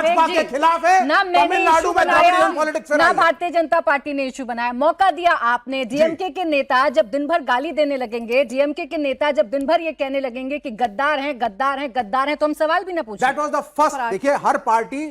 भाजपा के खिलाफ है, तमिलनाडु में द्रविडियन पॉलिटिक्स ना भारतीय जनता पार्टी ने इशू बनाया, मौका दिया आपने। डीएमके के नेता जब दिन भर गाली देने लगेंगे, डीएमके के नेता जब दिन भर ये कहने लगेंगे कि गद्दार हैं गद्दार हैं गद्दार हैं, तो हम सवाल भी ना पूछें। That was the first. देखिए हर पार्टी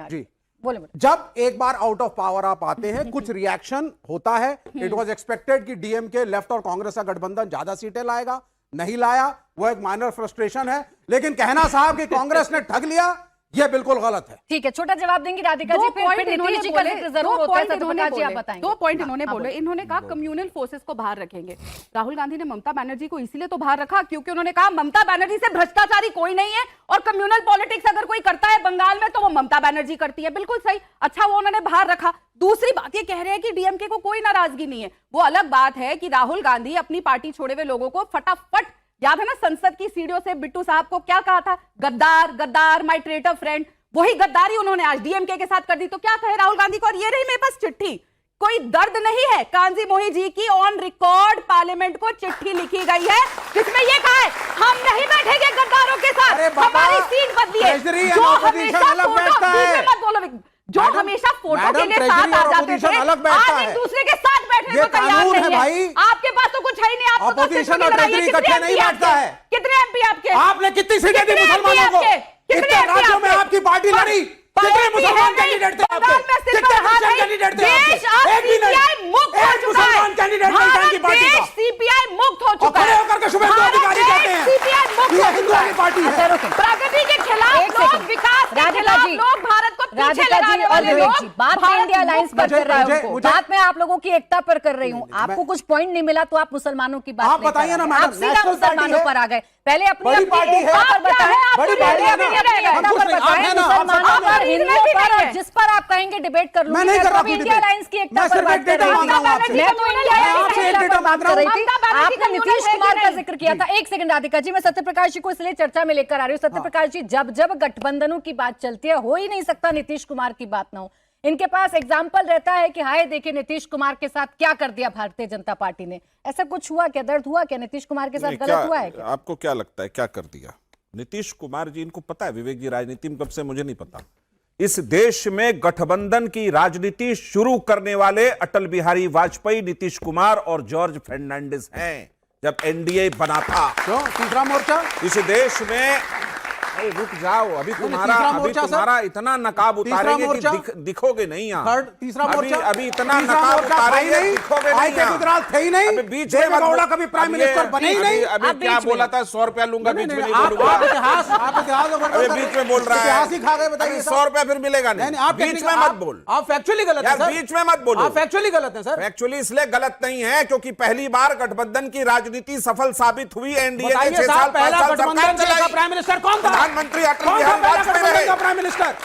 जी बोले जब एक बार आउट ऑफ पावर आप आते हैं कुछ रिएक्शन होता है। इट वाज एक्सपेक्टेड कि डीएमके लेफ्ट और कांग्रेस का गठबंधन ज्यादा सीटें लाएगा, नहीं लाया, वो एक माइनर फ्रस्ट्रेशन है। लेकिन कहना साहब कि कांग्रेस ने ठग लिया, ये बिल्कुल गलत है। ठीक है, छोटा जवाब देंगी राधिका जी, फिर नीतीश जी का जिक्र जरूर होता है। सत्यप्रकाश जी आप बताएंगे। 2 पॉइंट इन्होंने बोले। इन्होंने कहा कम्युनल फोर्सेस को बाहर रखेंगे। राहुल गांधी ने ममता बनर्जी को इसीलिए तो बाहर रखा क्योंकि उन्होंने कहा ममता बनर्जी से भ्रष्टाचारी कोई नहीं है, और कम्युनल पॉलिटिक्स अगर कोई करता है बंगाल में तो वो ममता बनर्जी करती है। बिल्कुल सही, अच्छा वो उन्होंने बाहर रखा। दूसरी बात ये कह रहे हैं कि डीएमके को कोई नाराजगी नहीं है। वो अलग बात है कि राहुल गांधी अपनी पार्टी छोड़े हुए लोगों को फटाफट, याद है ना संसद की सीढ़ियों से बिट्टू साहब को क्या कहा था, गद्दार गद्दार माय ट्रेटर फ्रेंड, वही गद्दारी उन्होंने आज डीएमके के साथ कर दी। तो क्या कहे राहुल गांधी को, और ये रही मेरे पास चिट्ठी, कोई दर्द नहीं है, कांजी मोही जी की ऑन रिकॉर्ड पार्लियामेंट को चिट्ठी लिखी गई है जिसमें ये कहा है हम नहीं बैठेंगे गद्दारों के साथ, हमारी सीट बदली है। जो हमेशा फोटो के लिए साथ आ जाते थे, आज एक दूसरे के साथ बैठने को तैयार नहीं है। आपके पास तो कुछ है ही नहीं, आपको तो अपोजिशन और ट्रेजरी इकट्ठे नहीं बैठता है। कितने एमपी आपके, आपने कितनी सीटें दी मुसलमानों को, कितने राज्यों में आपकी पार्टी लड़ी, कितने मुसलमान कैंडिडेट थे आपके, कितने क्रिश्चियन कैंडिडेट थे आपके, एक भी नहीं, एक मुसलमान कैंडिडेट नहीं था इनकी पार्टी का। सीपीआई मुक्त हो चुका है, होकर के शुभेंदु अधिकारी कहते हैं सीपीआई मुक्त ये हिंदुओं की पार्टी है। प्रगति के खिलाफ लोग, विकास के खिलाफ लोग, भारत को पीछे लगाने वाले लोग। बात मैं इंडिया अलायंस पर कर रहा हूँ, बात मैं आप लोगों की एकता पर कर रही हूँ। आपको कुछ पॉइंट नहीं मिला तो आप मुसलमानों की बात बताइए ना मैडम, आप सीधा मुसलमानों पर आ गए। पहले अपनी बड़ी पार्टी है, बड़ी पार्टी है मुसलमानों पर, हिंदुओं पर, और जिस पर आप कहेंगे डिबेट कर लूंगी। इंडिया अलायंस की एकता पर बात कर रही थी, मैं तो इंडिया अलायंस की एकता पर बात कर रही थी। आपने नीतीश कुमार का जिक्र किया था। एक सेकंड राधिका जी, मैं सत्यप्रकाश जी को इसलिए चर्चा में लेकर आ रही हूँ। सत्यप्रकाश जी, जब जब गठबंधनों की बात चलती है, हो ही नहीं सकता नीतीश कुमार की बात ना हो। इनके पास एग्जाम्पल रहता है कि हाय देखिए नीतीश कुमार के साथ क्या कर दिया भारतीय जनता पार्टी ने। ऐसा कुछ हुआ क्या, दर्द हुआ क्या, नीतीश कुमार के साथ गलत हुआ है क्या? आपको क्या लगता है क्या कर दिया नीतीश कुमार जी? इनको पता है विवेक जी राजनीति में कब से, मुझे नहीं पता। इस देश में गठबंधन की राजनीति शुरू करने वाले अटल बिहारी वाजपेयी, नीतीश कुमार और जॉर्ज फर्नांडिस हैं। जब एनडीए बना था, क्यों तीसरा मोर्चा इस देश में, रुक जाओ, अभी तुम्हारा इतना नकाब उतारेंगे कि दिखोगे नहीं यहाँ। तीसरा मोर्चा अभी इतना नकाब उतारेंगे दिखोगे नहीं यहाँ। गुजरात थे ही नहीं, अभी बीच में देवेगौड़ा कभी प्राइम मिनिस्टर बने ही नहीं। अभी क्या बोला था, 100 रुपया लूंगा, बीच में नहीं बोलूंगा। अभी बीच में बोल रहा है, ही खा गए, बताइए 100 रुपया फिर मिलेगा नहीं, बीच में मत बोल। आप फैक्चुअली गलत है सर, बीच में मत बोलो। आप फैक्चुअली गलत है सर। फैक्चुअली इसलिए गलत नहीं है क्योंकि पहली बार गठबंधन की राजनीति सफल साबित हुई। एनडीए ने 6 साल पहला गठबंधन का प्राइम मिनिस्टर कौन था? प्रधानमंत्री अटल बिहारी वाजपेयी रहे प्राइम मिनिस्टर।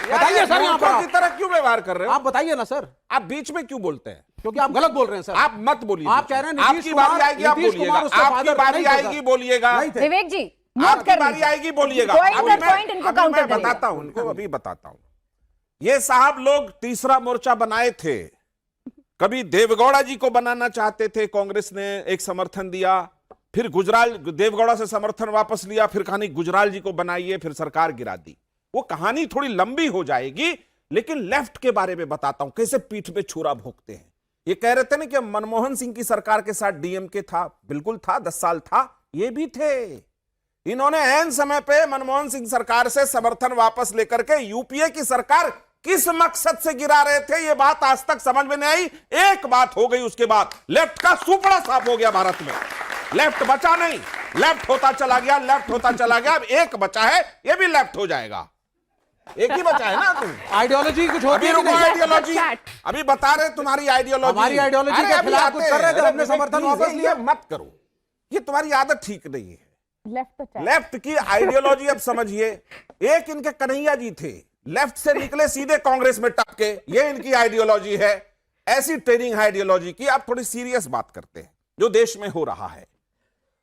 बताइए सर, यहाँ पर की तरह क्यों व्यवहार कर रहे हो? आप बताइए ना सर, आप बीच में क्यों बोलते हैं? क्योंकि आप गलत बोल रहे हैं सर। आप मत बोलिए। आप कह रहे हैं आपकी बारी आएगी आप बोलिएगा, आपकी बारी आएगी बोलिएगा। विवेक जी आपकी बारी आएगी बोलिएगा। मैं बताता हूं उनको, अभी बताता हूं। ये साहब लोग तीसरा मोर्चा बनाए थे, कभी देवेगौड़ा जी को बनाना चाहते थे, कांग्रेस ने एक समर्थन दिया, फिर गुजराल देवेगौड़ा से समर्थन वापस लिया, फिर कहानी गुजराल जी को बनाइए, फिर सरकार गिरा दी। वो कहानी थोड़ी लंबी हो जाएगी, लेकिन लेफ्ट के बारे में बताता हूं कैसे पीठ पे छुरा भोंकते हैं। ये कह रहे थे ना कि मनमोहन सिंह की सरकार के साथ डीएमके था, बिल्कुल था, 10 साल था, ये भी थे। इन्होंने ऐन समय पे मनमोहन सिंह सरकार से समर्थन वापस लेकर के यूपीए की सरकार किस मकसद से गिरा रहे थे, ये बात आज तक समझ में नहीं आई। एक बात हो गई, उसके बाद लेफ्ट का सुपड़ा साफ हो गया भारत में। लेफ्ट बचा नहीं, लेफ्ट होता चला गया, लेफ्ट होता चला गया। अब एक बचा है, ये भी लेफ्ट हो जाएगा। एक ही बचा है ना। तुम आइडियोलॉजी कुछ होती है, आइडियोलॉजी अभी बता रहे, तुम्हारी आइडियोलॉजी, हमारी आइडियोलॉजी के खिलाफ कुछ कर रहे थे, अपने समर्थन वापस लिया। मत करो, ये तुम्हारी आदत ठीक नहीं है। लेफ्ट की आइडियोलॉजी अब समझिए। एक इनके कन्हैया जी थे, लेफ्ट से निकले सीधे कांग्रेस में टपके, ये इनकी आइडियोलॉजी है। ऐसी ट्रेनिंग आइडियोलॉजी की। आप थोड़ी सीरियस बात करते हैं जो देश में हो रहा है।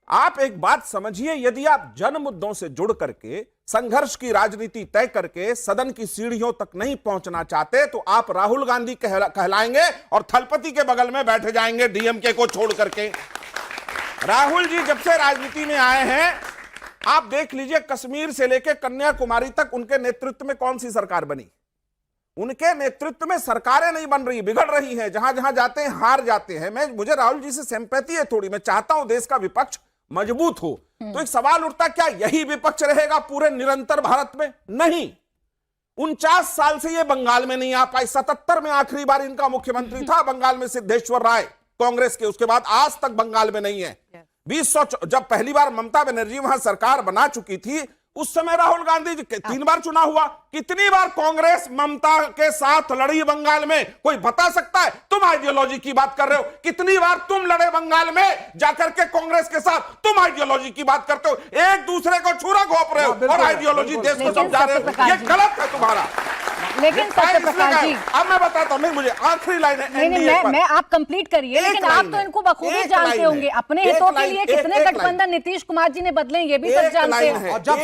आप एक बात समझिए, यदि आप जन मुद्दों से जुड़ करके संघर्ष की राजनीति तय करके सदन की सीढ़ियों तक नहीं पहुंचना चाहते, तो आप राहुल गांधी कहलाएंगे और थलपति के बगल में बैठे जाएंगे डीएमके को छोड़ करके। राहुल जी जब से राजनीति में आए हैं, आप देख लीजिए कश्मीर से लेकर कन्याकुमारी तक उनके नेतृत्व में कौन सी सरकार बनी। उनके नेतृत्व में सरकारें नहीं बन रही, बिगड़ रही हैं, जहां जहां जाते हैं हार जाते हैं। मुझे राहुल जी से सिंपैथी है थोड़ी, मैं चाहता हूं देश का विपक्ष मजबूत हो। तो एक सवाल उठता, क्या यही विपक्ष रहेगा पूरे निरंतर भारत में? नहीं। 49 साल से ये बंगाल में नहीं आ पाए। 77 में आखिरी बार इनका मुख्यमंत्री था बंगाल में सिद्धेश्वर राय कांग्रेस के, उसके बाद आज तक बंगाल में नहीं है। 2000 जब पहली बार ममता बनर्जी वहां सरकार बना चुकी थी, उस समय राहुल गांधी जी 3 बार चुनाव हुआ। कितनी बार कांग्रेस ममता के साथ लड़ी बंगाल में, कोई बता सकता है? तुम आइडियोलॉजी की बात कर रहे हो, कितनी बार तुम लड़े बंगाल में जाकर के कांग्रेस के साथ? तुम आइडियोलॉजी की बात करते हो, एक दूसरे को छुरा घोंप रहे हो और आइडियोलॉजी देश को समझा रहे हो, ये गलत है तुम्हारा। लेकिन सत्य प्रकाश जी, अब मैं बताता हूँ, मुझे आखिरी लाइन है। मैं आप कंप्लीट करिए, लेकिन आप तो इनको बखूबी जानते होंगे। अपने हितों के लिए कितने गठबंधन नीतीश कुमार जी ने बदले, ये भी सब जानते हैं। और जब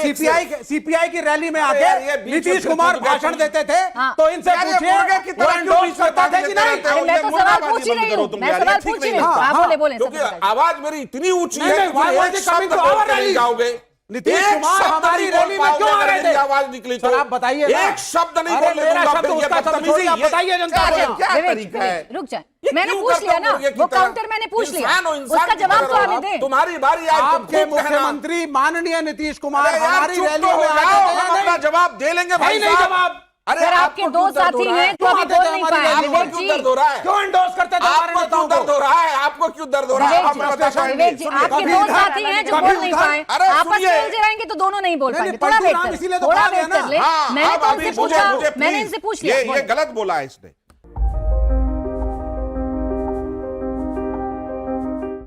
सीपीआई की रैली में आके नीतीश कुमार भाषण देते थे तो इनसे पूछिए वो एंडोर्स करता था कि नहीं? मैं तो सवाल पूछ ही रही हूँ, मैं सवाल पूछ ही रही हूँ, आप बोले। क्योंकि आवाज मेरी इतनी ऊंची है, जाओगे नीतीश कुमार हमारी रैली में क्यों आ रहे थे? आवाज निकली तो आप बताइए, एक शब्द नहीं बोलने मेरा दूंगा, शब्द उसका शब्द छोड़िए, आप बताइए जनता को। क्या तरीका है? रुक जाए, मैंने पूछ लिया ना, वो काउंटर मैंने पूछ लिया, उसका जवाब तो आने दें। तुम्हारी बारी आज, आपके मुख्यमंत्री माननीय नीतीश कुमार हमारी रैली में हम अपना जवाब दे लेंगे भाई नहीं साहब। जवाब। अरे आपके दो साथी हैं तो अभी बोल नहीं पाए। आपको क्यों दर्द हो रहा है? क्यों एंडोर्स करते थे? आपको क्यों दर्द हो रहा है? आपको क्यों दर्द हो रहा है? विवेक जी, आपके दो साथी हैं जो बोल नहीं पाए, आपस में उलझे रहेंगे तो दोनों नहीं बोल पाएंगे। थोड़ा वेट कर ले, थोड़ा वेट कर ले। मैंने तो उनसे पूछा, मैंने इनसे पूछ लिया। ये गलत बोला है इसने।